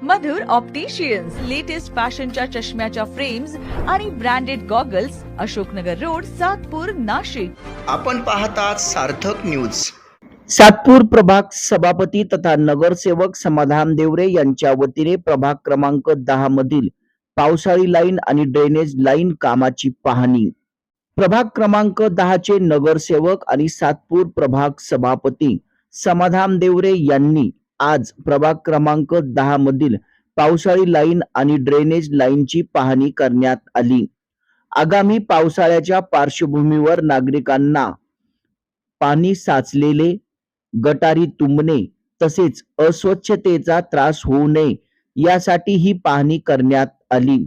मधुर opticians latest फॅशनच्या चष्म्याच्या frames आणि branded goggles, Ashoknagar road, Satpur, Nashik. आपण पाहतात सार्थक न्यूज. सातपूर प्रभाग सभापती तथा नगरसेवक समाधान देवरे यांच्या वतीने प्रभाग क्रमांक 10 मधील पावसाळी लाईन आणि ड्रेनेज लाईन कामाची पाहणी. प्रभाग क्रमांक 10 चे नगरसेवक आणि सातपूर प्रभाग सभापती समाधान देवरे यांनी आज प्रभाग क्रमांक 10 मधील पावसाळी लाईन आणि ड्रेनेज लाईनची पाहणी करण्यात आली. आगामी पावसाळ्याच्या पार्श्वभूमीवर नागरिकांना पाणी साचलेले, गटारी तुंबणे तसेच अस्वच्छतेचा त्रास होऊ नये यासाठी ही पाहणी करण्यात आली.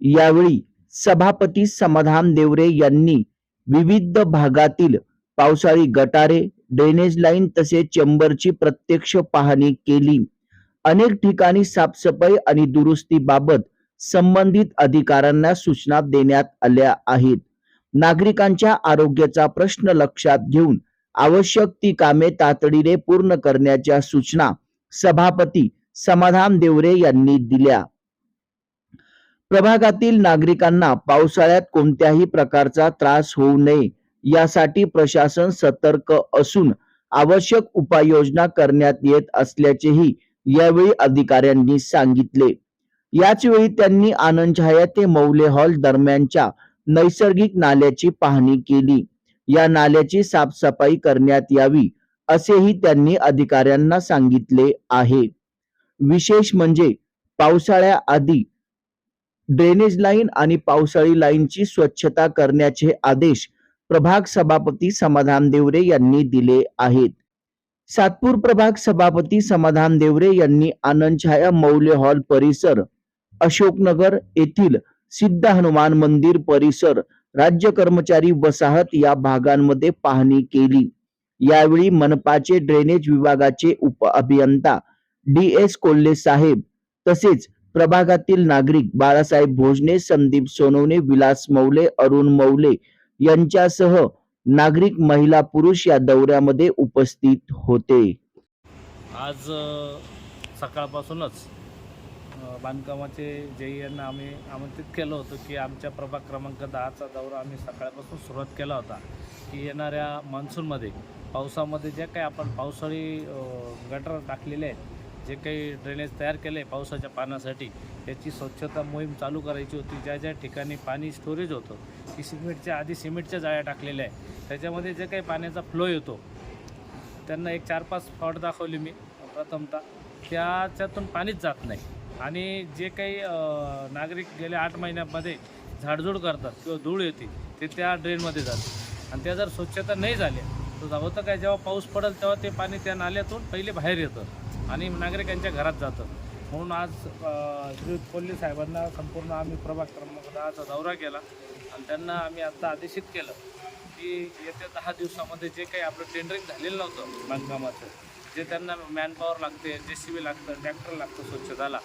यावेळी सभापती समाधान देवरे यांनी विविध भागातील पावसाळी गटारे, ड्रेनेज लाईन तसेच चेंबरची प्रत्यक्ष पाहणी केली. अनेक ठिकाणी साफसफाई आणि दुरुस्तीबाबत संबंधित अधिकाऱ्यांना सूचना देण्यात आल्या आहेत. नागरिकांच्या आरोग्याचा प्रश्न लक्षात घेऊन आवश्यक ती कामे तातडीने पूर्ण करण्याच्या सूचना सभापती समाधान देवरे यांनी दिल्या. प्रभागातील नागरिकांना पावसाळ्यात कोणत्याही प्रकारचा त्रास होऊ नये यासाठी प्रशासन सतर्क असून आवश्यक उपाययोजना करण्यात येत असल्याचेही यावेळी अधिकाऱ्यांनी सांगितले. याच वेळी त्यांनी आनंद छाया ते मौले हॉल दरम्यानच्या नैसर्गिक नाल्याची पाहणी केली. या नाल्याची साफसफाई करण्यात यावी असेही त्यांनी अधिकाऱ्यांना सांगितले आहे. विशेष म्हणजे पावसाळ्याआधी ड्रेनेज लाईन आणि पावसाळी लाईनची स्वच्छता करण्याचे आदेश प्रभाग सभापती समाधान देवरे यांनी दिले आहेत. सातपूर प्रभाग सभापती समाधान देवरे यांनी आनंद छाया मौले हॉल परिसर, अशोकनगर येथील सिद्ध हनुमान मंदिर परिसर, राज्य कर्मचारी वसाहत या भागांमध्ये पाहणी केली. यावेळी मनपाचे ड्रेनेज विभागाचे उप अभियंता DS कोल्हे साहेब तसेच प्रभागातील नागरिक बाळासाहेब भोजने, संदीप सोनवणे, विलास मौले, अरुण मौले यांच्यासह नागरिक, महिला, पुरुष या दौऱ्यामध्ये उपस्थित होते. आज सकाळपासूनच बांधकामाचे JE यांना आम्ही आमंत्रित केलं होतं की आमच्या प्रभाग क्रमांक 10चा दौरा आम्ही सकाळपासून सुरुवात केला होता की येणाऱ्या मान्सूनमध्ये पावसामध्ये जे काही आपण पावसाळी गटर टाकलेले आहेत, जे काही ड्रेनेज तयार केले आहे पावसाच्या पाण्यासाठी, त्याची स्वच्छता मोहीम चालू करायची होती. ज्या ज्या ठिकाणी पाणी स्टोरेज होतं की सिमेंटच्या जाळ्या टाकलेल्या आहे, त्याच्यामध्ये जे काही पाण्याचा फ्लो येतो त्यांना एक 4-5 स्पॉट दाखवले मी. प्रथमतः त्याच्यातून पाणीच जात नाही आणि जे काही नागरिक गेल्या 8 महिन्यामध्ये झाडझूड करतात किंवा धूळ येते ते त्या ड्रेनमध्ये जाते आणि त्या जर स्वच्छता नाही झाल्या तर होतं काय, जेव्हा पाऊस पडेल तेव्हा ते पाणी त्या नाल्यातून पहिले बाहेर येतं आणि नागरिकांच्या घरात जातं. म्हणून आज श्री कोल्हे साहेबांना संपूर्ण आम्ही प्रभाग क्रमांक 10चा दौरा केला आणि त्यांना आम्ही आता आदेशित केलं की येत्या 10 दिवसामध्ये जे काही आपलं टेंडरिंग झालेलं नव्हतं बांधकामाचं, जे त्यांना मॅनपॉवर लागते, JCB लागतं, ट्रॅक्टर लागतं स्वच्छताला,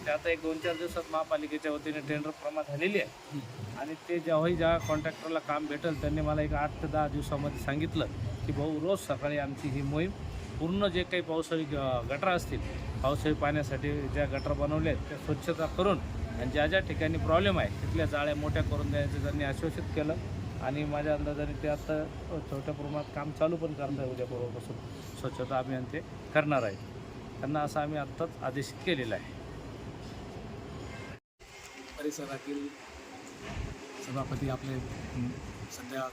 ते आता एक 2-4 दिवसात महापालिकेच्या वतीने टेंडर प्रमाण झालेली आहे आणि ते ज्या कॉन्ट्रॅक्टरला काम भेटेल त्यांनी मला एक 8 ते 10 दिवसामध्ये सांगितलं की भाऊ रोज सकाळी आमची ही मोहीम पूर्ण जे काही पावसाळी गटर असतील, पावसाळी पाण्यासाठी ज्या गटर बनवले आहेत त्या स्वच्छता करून आणि ज्या ज्या ठिकाणी प्रॉब्लेम आहे तिथल्या जाळ्या मोठ्या करून द्यायचं त्यांनी आश्वासित केलं आणि माझ्या अंदाजाने ते आता छोट्या प्रमाणात काम चालू पण करणार आहे. उद्यापूर्वापासून स्वच्छता अभियान ते करणार आहे. त्यांना असं आम्ही आत्ताच आदेशित केलेलं आहे. परिसरातील सभापती आपले सध्या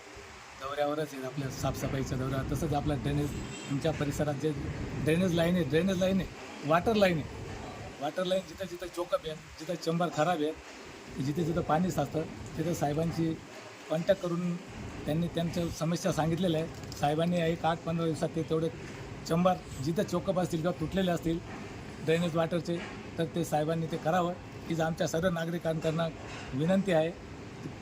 दौऱ्यावरच आहेत, आपल्या साफसफाईच्या दौऱ्यावर. तसंच आपल्या ड्रेनेज तुमच्या परिसरात जे ड्रेनेज लाईन आहे, वॉटर लाईन जिथं जिथं चोकअप आहेत, जिथं चेंबर खराब आहेत, जिथे जिथं पाणी साचतं तिथं साहेबांची कॉन्टॅक्ट करून त्यांनी त्यांच्या समस्या सांगितलेल्या आहे. साहेबांनी एक 8-15 दिवसात ते तेवढे चेंबर जिथं चोकअप असतील किंवा तुटलेले असतील ड्रेनेज वॉटरचे तर ते साहेबांनी ते करावं ही आमच्या सर्व नागरिकांकडून विनंती आहे.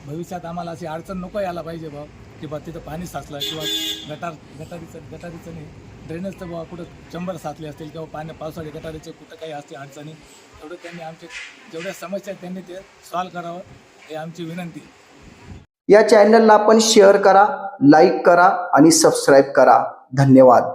भविष्यात आम्हाला अशी अडचण नको यायला पाहिजे भाऊ की बा तिथं पाणी साचलं किंवा गटारीचं नाही, ड्रेनेजचं बाबा कुठं चेंबर साचले असतील किंवा पावसाळी गटारीचे कुठं काही असतील अडचणी, तेवढं त्यांनी आमचे जेवढ्या समस्या आहेत त्यांनी ते सॉल्व्ह करावं हे आमची विनंती. या चॅनलला आपण शेअर करा, लाईक करा आणि सबस्क्राईब करा. धन्यवाद.